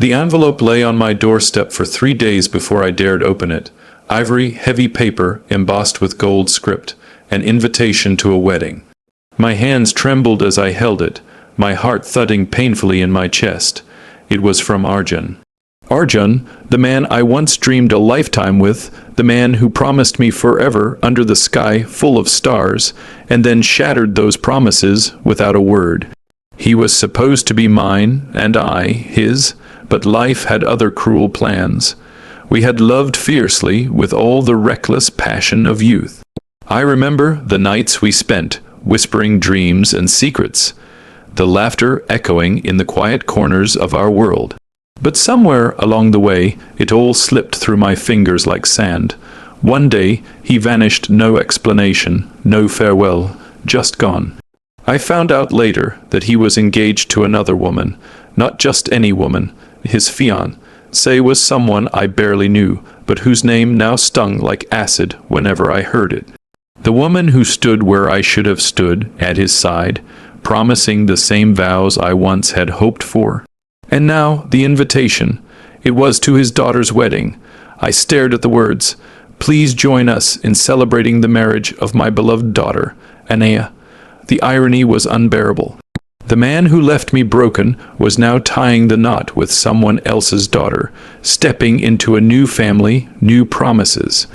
The envelope lay on my doorstep for 3 days before I dared open it. Ivory, heavy paper, embossed with gold script, an invitation to a wedding. My hands trembled as I held it, my heart thudding painfully in my chest. It was from Arjun. Arjun, the man I once dreamed a lifetime with, the man who promised me forever under the sky full of stars, and then shattered those promises without a word. He was supposed to be mine, and I his, but life had other cruel plans. We had loved fiercely with all the reckless passion of youth. I remember the nights we spent, whispering dreams and secrets, the laughter echoing in the quiet corners of our world. But somewhere along the way, it all slipped through my fingers like sand. One day, he vanished, no explanation, no farewell, just gone. I found out later that he was engaged to another woman, not just any woman. His fiancé was someone I barely knew, but whose name now stung like acid whenever I heard it. The woman who stood where I should have stood, at his side, promising the same vows I once had hoped for. And now, the invitation. It was to his daughter's wedding. I stared at the words, "Please join us in celebrating the marriage of my beloved daughter, Anaya." The irony was unbearable. The man who left me broken was now tying the knot with someone else's daughter, stepping into a new family, new promises.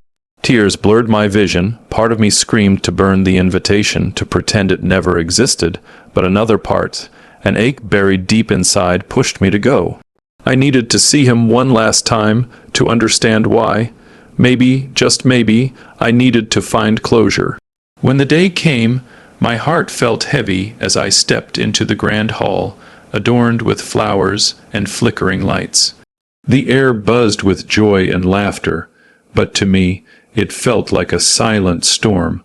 Tears blurred my vision. Part of me screamed to burn the invitation, to pretend it never existed, but another part, an ache buried deep inside, pushed me to go. I needed to see him one last time, to understand why. Maybe, just maybe, I needed to find closure. When the day came, my heart felt heavy as I stepped into the grand hall, adorned with flowers and flickering lights. The air buzzed with joy and laughter, but to me, it felt like a silent storm.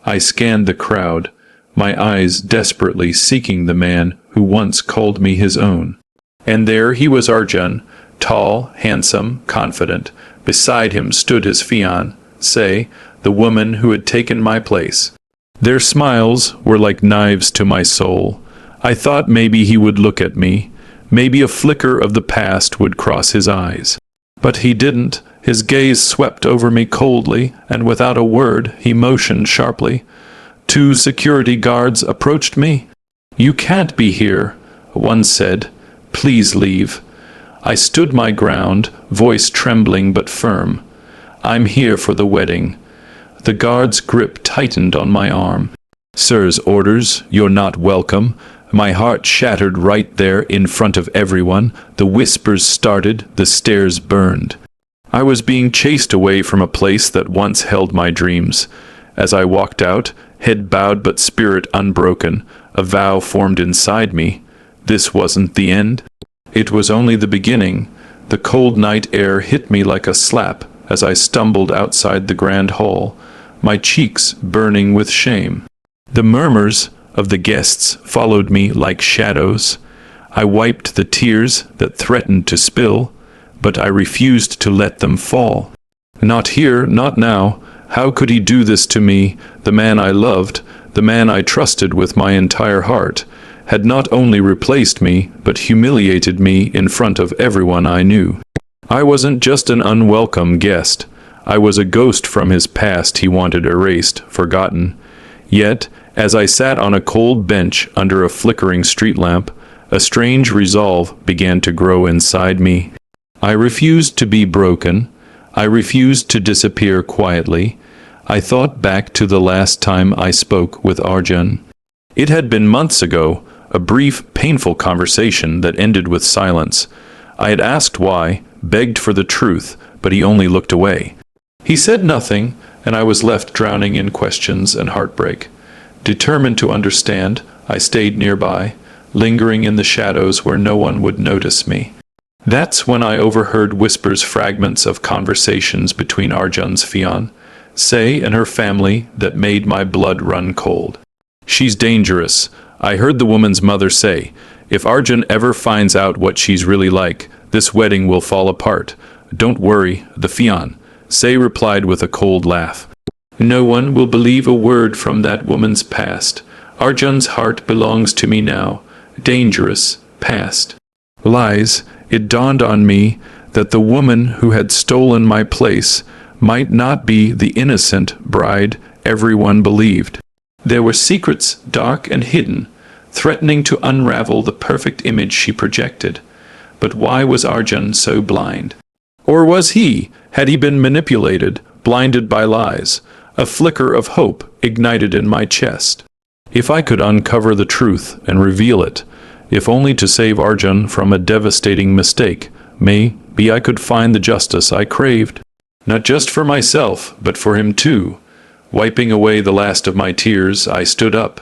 I scanned the crowd, my eyes desperately seeking the man who once called me his own. And there he was, Arjun, tall, handsome, confident. Beside him stood his fiancée, the woman who had taken my place. Their smiles were like knives to my soul. I thought maybe he would look at me, maybe a flicker of the past would cross his eyes. But he didn't. His gaze swept over me coldly, and without a word he motioned sharply. 2 security guards approached me. "You can't be here," one said. "Please leave." I stood my ground, voice trembling but firm. "I'm here for the wedding." The guard's grip tightened on my arm. "Sir's orders, you're not welcome." My heart shattered right there in front of everyone. The whispers started, the stares burned. I was being chased away from a place that once held my dreams. As I walked out, head bowed but spirit unbroken, a vow formed inside me. This wasn't the end. It was only the beginning. The cold night air hit me like a slap as I stumbled outside the grand hall, my cheeks burning with shame. The murmurs of the guests followed me like shadows. I wiped the tears that threatened to spill, but I refused to let them fall. Not here, not now. How could he do this to me? The man I loved, the man I trusted with my entire heart, had not only replaced me, but humiliated me in front of everyone I knew. I wasn't just an unwelcome guest. I was a ghost from his past he wanted erased, forgotten. Yet, as I sat on a cold bench under a flickering street lamp, a strange resolve began to grow inside me. I refused to be broken. I refused to disappear quietly. I thought back to the last time I spoke with Arjun. It had been months ago, a brief, painful conversation that ended with silence. I had asked why, begged for the truth, but he only looked away. He said nothing, and I was left drowning in questions and heartbreak. Determined to understand, I stayed nearby, lingering in the shadows where no one would notice me. That's when I overheard whispers, fragments of conversations between Arjun's fiancée and her family that made my blood run cold. "She's dangerous," I heard the woman's mother say. "If Arjun ever finds out what she's really like, this wedding will fall apart." "Don't worry," the fiancé replied with a cold laugh. "No one will believe a word from that woman's past. Arjun's heart belongs to me now. Dangerous past. Lies, It dawned on me that the woman who had stolen my place might not be the innocent bride everyone believed. There were secrets dark and hidden, threatening to unravel the perfect image she projected. But why was Arjun so blind? Or was he, had he been manipulated, blinded by lies? A flicker of hope ignited in my chest. If I could uncover the truth and reveal it, if only to save Arjun from a devastating mistake, maybe I could find the justice I craved. Not just for myself, but for him too. Wiping away the last of my tears, I stood up.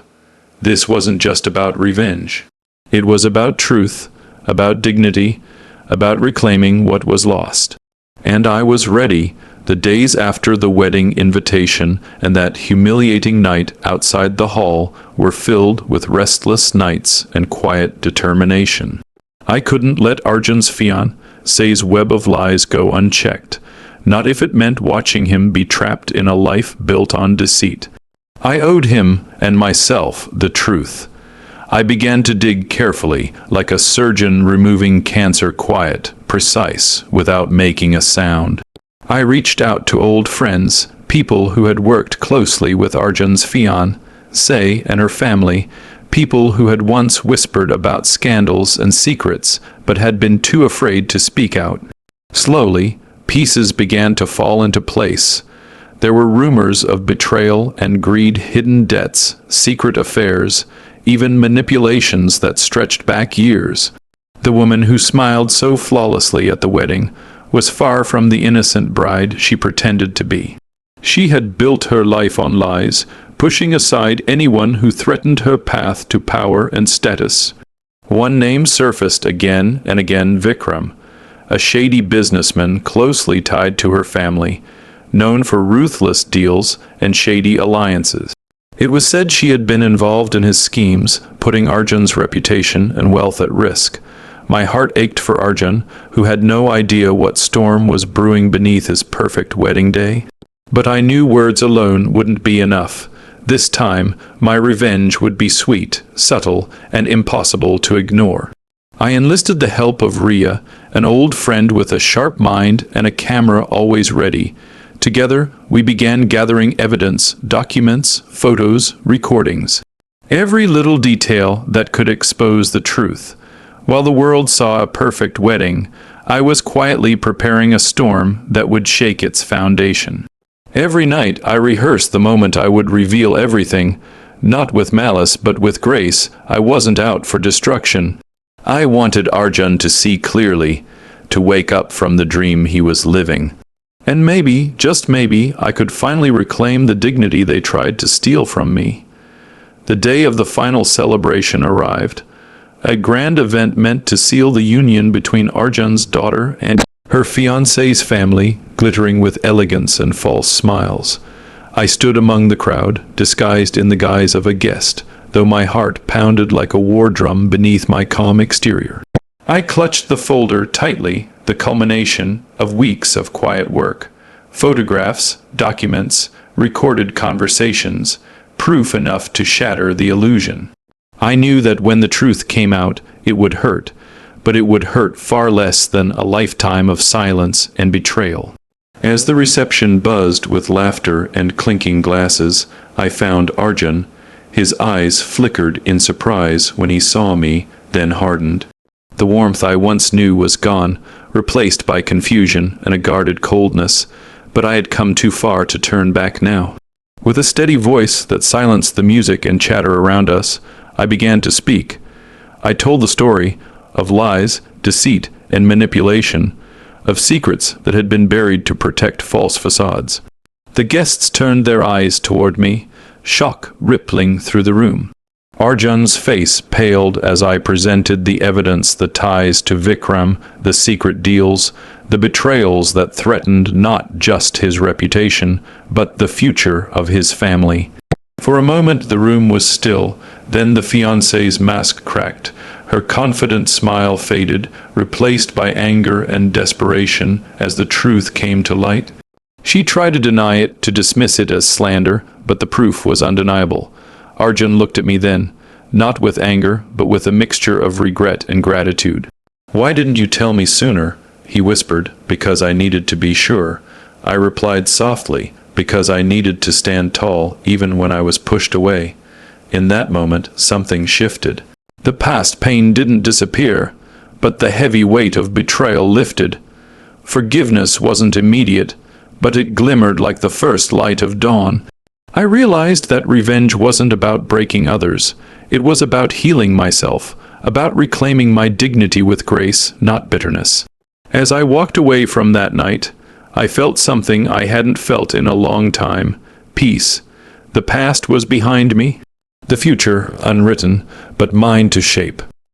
This wasn't just about revenge. It was about truth, about dignity, about reclaiming what was lost. And I was ready. The days after the wedding invitation and that humiliating night outside the hall were filled with restless nights and quiet determination. I couldn't let Arjun's fiancé's web of lies go unchecked, not if it meant watching him be trapped in a life built on deceit. I owed him and myself the truth. I began to dig carefully, like a surgeon removing cancer, quiet, precise, without making a sound. I reached out to old friends, people who had worked closely with Arjun's fiancée and her family, people who had once whispered about scandals and secrets but had been too afraid to speak out. Slowly, pieces began to fall into place. There were rumors of betrayal and greed, hidden debts, secret affairs, even manipulations that stretched back years. The woman who smiled so flawlessly at the wedding was far from the innocent bride she pretended to be. She had built her life on lies, pushing aside anyone who threatened her path to power and status. One name surfaced again and again: Vikram, a shady businessman closely tied to her family, known for ruthless deals and shady alliances. It was said she had been involved in his schemes, putting Arjun's reputation and wealth at risk. My heart ached for Arjun, who had no idea what storm was brewing beneath his perfect wedding day. But I knew words alone wouldn't be enough. This time, my revenge would be sweet, subtle, and impossible to ignore. I enlisted the help of Ria, an old friend with a sharp mind and a camera always ready. Together, we began gathering evidence, documents, photos, recordings. Every little detail that could expose the truth. While the world saw a perfect wedding, I was quietly preparing a storm that would shake its foundation. Every night I rehearsed the moment I would reveal everything, not with malice but with grace. I wasn't out for destruction. I wanted Arjun to see clearly, to wake up from the dream he was living. And maybe, just maybe, I could finally reclaim the dignity they tried to steal from me. The day of the final celebration arrived. A grand event meant to seal the union between Arjun's daughter and her fiancé's family, glittering with elegance and false smiles. I stood among the crowd, disguised in the guise of a guest, though my heart pounded like a war drum beneath my calm exterior. I clutched the folder tightly, the culmination of weeks of quiet work. Photographs, documents, recorded conversations, proof enough to shatter the illusion. I knew that when the truth came out, it would hurt, but it would hurt far less than a lifetime of silence and betrayal. As the reception buzzed with laughter and clinking glasses, I found Arjun. His eyes flickered in surprise when he saw me, then hardened. The warmth I once knew was gone, replaced by confusion and a guarded coldness, but I had come too far to turn back now. With a steady voice that silenced the music and chatter around us, I began to speak. I told the story of lies, deceit, and manipulation, of secrets that had been buried to protect false facades. The guests turned their eyes toward me, shock rippling through the room. Arjun's face paled as I presented the evidence: the ties to Vikram, the secret deals, the betrayals that threatened not just his reputation, but the future of his family. For a moment the room was still, then the fiancé's mask cracked. Her confident smile faded, replaced by anger and desperation as the truth came to light. She tried to deny it, to dismiss it as slander, but the proof was undeniable. Arjun looked at me then, not with anger, but with a mixture of regret and gratitude. "Why didn't you tell me sooner?" he whispered. "Because I needed to be sure," I replied softly, "because I needed to stand tall even when I was pushed away." In that moment, something shifted. The past pain didn't disappear, but the heavy weight of betrayal lifted. Forgiveness wasn't immediate, but it glimmered like the first light of dawn. I realized that revenge wasn't about breaking others. It was about healing myself, about reclaiming my dignity with grace, not bitterness. As I walked away from that night, I felt something I hadn't felt in a long time: peace. The past was behind me, the future unwritten, but mine to shape.